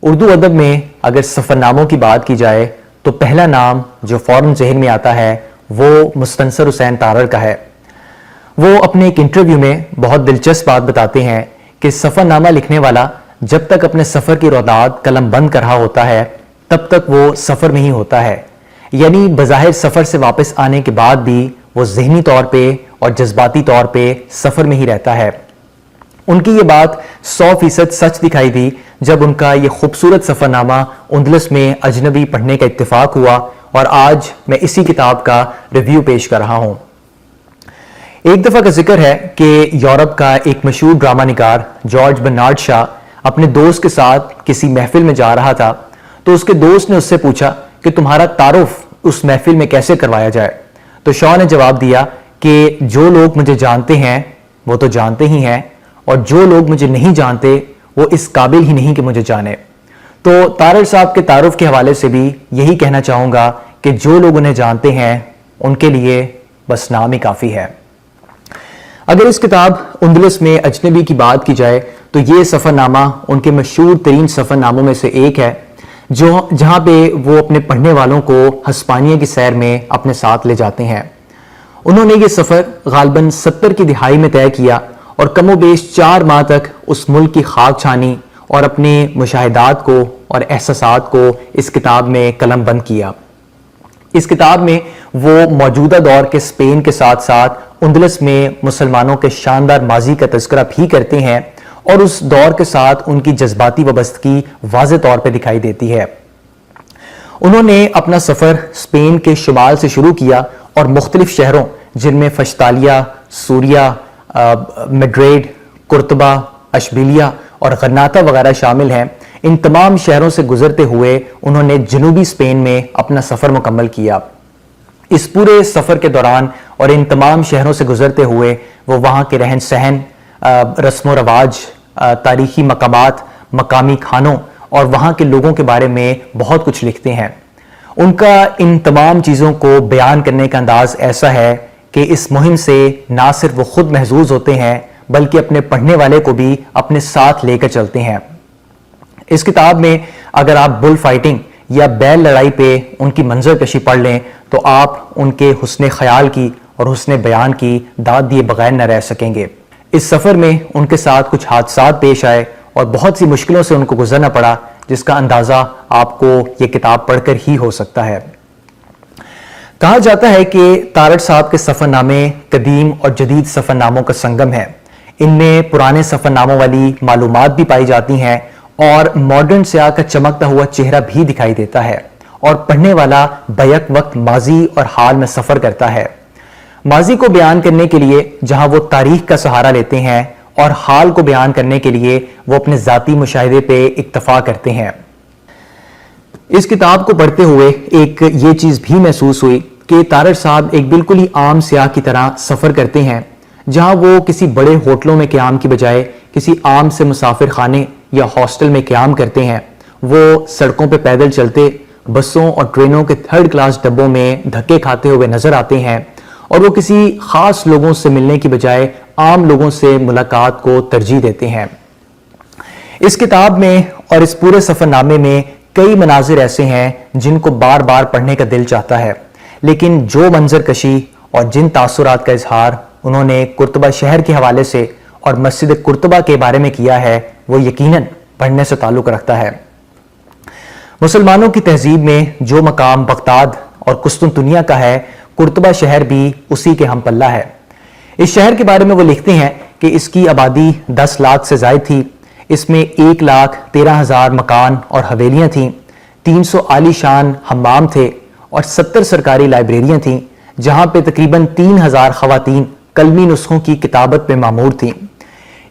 اردو ادب میں اگر سفر ناموں کی بات کی جائے تو پہلا نام جو فوراً ذہن میں آتا ہے وہ مستنصر حسین تارڑ کا ہے۔ وہ اپنے ایک انٹرویو میں بہت دلچسپ بات بتاتے ہیں کہ سفر نامہ لکھنے والا جب تک اپنے سفر کی روداد قلم بند کر رہا ہوتا ہے تب تک وہ سفر میں ہی ہوتا ہے، یعنی بظاہر سفر سے واپس آنے کے بعد بھی وہ ذہنی طور پہ اور جذباتی طور پہ سفر میں ہی رہتا ہے۔ ان کی یہ بات 100% سچ دکھائی دی جب ان کا یہ خوبصورت سفر نامہ اندلس میں اجنبی پڑھنے کا اتفاق ہوا، اور آج میں اسی کتاب کا ریویو پیش کر رہا ہوں۔ ایک دفعہ کا ذکر ہے کہ یورپ کا ایک مشہور ڈرامہ نگار جارج برنارڈ شاء اپنے دوست کے ساتھ کسی محفل میں جا رہا تھا، تو اس کے دوست نے اس سے پوچھا کہ تمہارا تعارف اس محفل میں کیسے کروایا جائے؟ تو شاء نے جواب دیا کہ جو لوگ مجھے جانتے ہیں وہ تو جانتے ہی ہیں، اور جو لوگ مجھے نہیں جانتے وہ اس قابل ہی نہیں کہ مجھے جانے۔ تو تارڑ صاحب کے تعارف کے حوالے سے بھی یہی کہنا چاہوں گا کہ جو لوگ انہیں جانتے ہیں ان کے لیے بس نام ہی کافی ہے۔ اگر اس کتاب اندلس میں اجنبی کی بات کی جائے تو یہ سفر نامہ ان کے مشہور ترین سفر ناموں میں سے ایک ہے، جہاں پہ وہ اپنے پڑھنے والوں کو ہسپانیہ کی سیر میں اپنے ساتھ لے جاتے ہیں۔ انہوں نے یہ سفر غالباً 70 کی دہائی میں طے کیا اور کم و بیش 4 ماہ تک اس ملک کی خاک چھانی اور اپنے مشاہدات کو اور احساسات کو اس کتاب میں قلم بند کیا۔ اس کتاب میں وہ موجودہ دور کے اسپین کے ساتھ ساتھ اندلس میں مسلمانوں کے شاندار ماضی کا تذکرہ بھی کرتے ہیں، اور اس دور کے ساتھ ان کی جذباتی وابستگی واضح طور پہ دکھائی دیتی ہے۔ انہوں نے اپنا سفر اسپین کے شمال سے شروع کیا اور مختلف شہروں جن میں فشتالیہ، سوریا، میڈریڈ، قرطبہ، اشبیلیہ اور غرناطہ وغیرہ شامل ہیں، ان تمام شہروں سے گزرتے ہوئے انہوں نے جنوبی اسپین میں اپنا سفر مکمل کیا۔ اس پورے سفر کے دوران اور ان تمام شہروں سے گزرتے ہوئے وہ وہاں کے رہن سہن، رسم و رواج، تاریخی مقامات، مقامی کھانوں اور وہاں کے لوگوں کے بارے میں بہت کچھ لکھتے ہیں۔ ان کا ان تمام چیزوں کو بیان کرنے کا انداز ایسا ہے کہ اس مہم سے نہ صرف وہ خود محظوظ ہوتے ہیں بلکہ اپنے پڑھنے والے کو بھی اپنے ساتھ لے کر چلتے ہیں۔ اس کتاب میں اگر آپ بل فائٹنگ یا بیل لڑائی پہ ان کی منظر کشی پڑھ لیں تو آپ ان کے حسن خیال کی اور حسن بیان کی داد دیے بغیر نہ رہ سکیں گے۔ اس سفر میں ان کے ساتھ کچھ حادثات پیش آئے اور بہت سی مشکلوں سے ان کو گزرنا پڑا، جس کا اندازہ آپ کو یہ کتاب پڑھ کر ہی ہو سکتا ہے۔ کہا جاتا ہے کہ تارڑ صاحب کے سفر نامے قدیم اور جدید سفر ناموں کا سنگم ہے۔ ان میں پرانے سفر ناموں والی معلومات بھی پائی جاتی ہیں اور ماڈرن سیاہ کا چمکتا ہوا چہرہ بھی دکھائی دیتا ہے، اور پڑھنے والا بیک وقت ماضی اور حال میں سفر کرتا ہے۔ ماضی کو بیان کرنے کے لیے جہاں وہ تاریخ کا سہارا لیتے ہیں، اور حال کو بیان کرنے کے لیے وہ اپنے ذاتی مشاہدے پہ اکتفا کرتے ہیں۔ اس کتاب کو پڑھتے ہوئے ایک یہ چیز بھی محسوس ہوئی کہ تارڑ صاحب ایک بالکل ہی عام سیاح کی طرح سفر کرتے ہیں، جہاں وہ کسی بڑے ہوٹلوں میں قیام کی بجائے کسی عام سے مسافر خانے یا ہاسٹل میں قیام کرتے ہیں۔ وہ سڑکوں پہ پیدل چلتے، بسوں اور ٹرینوں کے 3rd کلاس ڈبوں میں دھکے کھاتے ہوئے نظر آتے ہیں، اور وہ کسی خاص لوگوں سے ملنے کی بجائے عام لوگوں سے ملاقات کو ترجیح دیتے ہیں۔ اس کتاب میں اور اس پورے سفر نامے میں کئی مناظر ایسے ہیں جن کو بار بار پڑھنے کا دل چاہتا ہے، لیکن جو منظر کشی اور جن تاثرات کا اظہار انہوں نے قرطبہ شہر کے حوالے سے اور مسجد قرطبہ کے بارے میں کیا ہے وہ یقیناً پڑھنے سے تعلق رکھتا ہے۔ مسلمانوں کی تہذیب میں جو مقام بغداد اور قسطنطنیہ کا ہے، قرطبہ شہر بھی اسی کے ہم پلہ ہے۔ اس شہر کے بارے میں وہ لکھتے ہیں کہ اس کی آبادی 10 لاکھ سے زائد تھی، اس میں 1,13,000 مکان اور حویلیاں تھیں، 300 عالی شان حمام تھے اور 70 سرکاری لائبریریاں تھیں، جہاں پہ تقریباً 3,000 خواتین کلمی نسخوں کی کتابت پہ مامور تھیں۔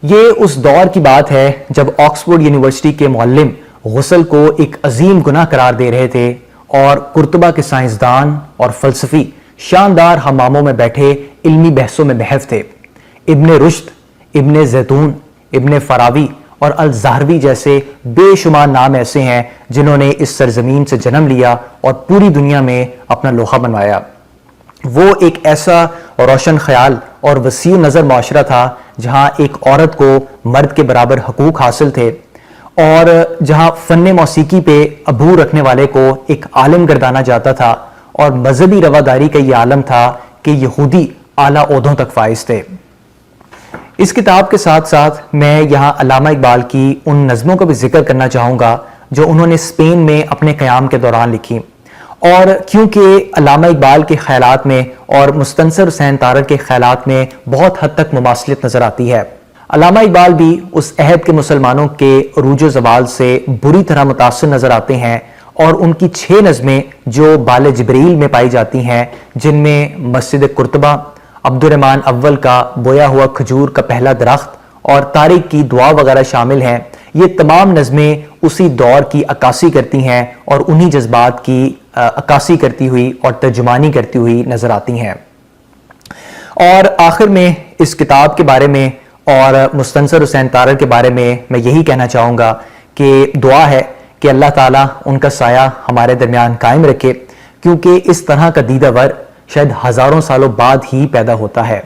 یہ اس دور کی بات ہے جب آکسفورڈ یونیورسٹی کے معلم غسل کو ایک عظیم گناہ قرار دے رہے تھے، اور قرطبہ کے سائنسدان اور فلسفی شاندار حماموں میں بیٹھے علمی بحثوں میں محو تھے۔ ابن رشد، ابن زیتون، ابن فراوی اور الزہروی جیسے بے شمار نام ایسے ہیں جنہوں نے اس سرزمین سے جنم لیا اور پوری دنیا میں اپنا لوہا بنوایا۔ وہ ایک ایسا روشن خیال اور وسیع نظر معاشرہ تھا جہاں ایک عورت کو مرد کے برابر حقوق حاصل تھے، اور جہاں فن موسیقی پہ عبور رکھنے والے کو ایک عالم گردانا جاتا تھا، اور مذہبی رواداری کا یہ عالم تھا کہ یہودی اعلیٰ عہدوں تک فائز تھے۔ اس کتاب کے ساتھ ساتھ میں یہاں علامہ اقبال کی ان نظموں کا بھی ذکر کرنا چاہوں گا جو انہوں نے اسپین میں اپنے قیام کے دوران لکھی، اور کیونکہ علامہ اقبال کے خیالات میں اور مستنصر حسین تارڑ کے خیالات میں بہت حد تک مماثلت نظر آتی ہے، علامہ اقبال بھی اس عہد کے مسلمانوں کے عروج و زوال سے بری طرح متاثر نظر آتے ہیں، اور ان کی 6 نظمیں جو بال جبریل میں پائی جاتی ہیں، جن میں مسجد قرطبہ، عبد الرحمن اول کا بویا ہوا کھجور کا پہلا درخت اور طارق کی دعا وغیرہ شامل ہیں، یہ تمام نظمیں اسی دور کی عکاسی کرتی ہیں اور انہی جذبات کی عکاسی کرتی ہوئی اور ترجمانی کرتی ہوئی نظر آتی ہیں۔ اور آخر میں اس کتاب کے بارے میں اور مستنصر حسین تارڑ کے بارے میں یہی کہنا چاہوں گا کہ دعا ہے کہ اللہ تعالیٰ ان کا سایہ ہمارے درمیان قائم رکھے، کیونکہ اس طرح کا دیدہ ور شاید ہزاروں سالوں بعد ہی پیدا ہوتا ہے۔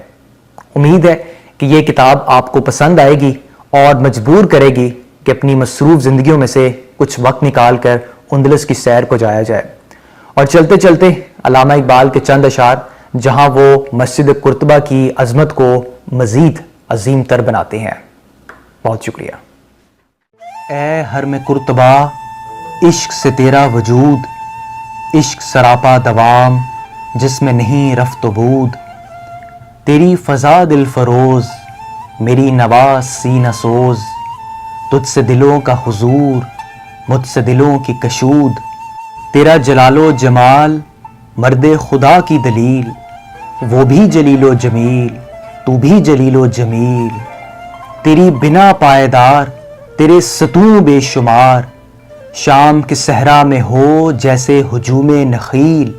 امید ہے کہ یہ کتاب آپ کو پسند آئے گی اور مجبور کرے گی کہ اپنی مصروف زندگیوں میں سے کچھ وقت نکال کر اندلس کی سیر کو جایا جائے، اور چلتے چلتے علامہ اقبال کے چند اشعار جہاں وہ مسجد قرطبہ کی عظمت کو مزید عظیم تر بناتے ہیں۔ بہت شکریہ۔ اے حرم قرطبہ، عشق سے تیرا وجود، عشق سراپا دوام جس میں نہیں رفت و بود، تیری فضا دل فروز، میری نواز سینہ سوز، تجھ سے دلوں کا حضور، مجھ سے دلوں کی کشود، تیرا جلال و جمال مرد خدا کی دلیل، وہ بھی جلیل و جمیل، تو بھی جلیل و جمیل، تیری بنا پائیدار، تیرے ستوں بے شمار، شام کے صحرا میں ہو جیسے ہجوم نخیل،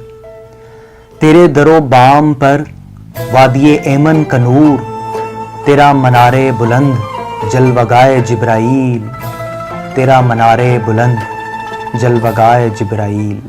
تیرے در و بام پر وادی ایمن کا نور، تیرا منار بلند جلوگائے جبرائیل، تیرا منار بلند جلوگائے جبرائیل۔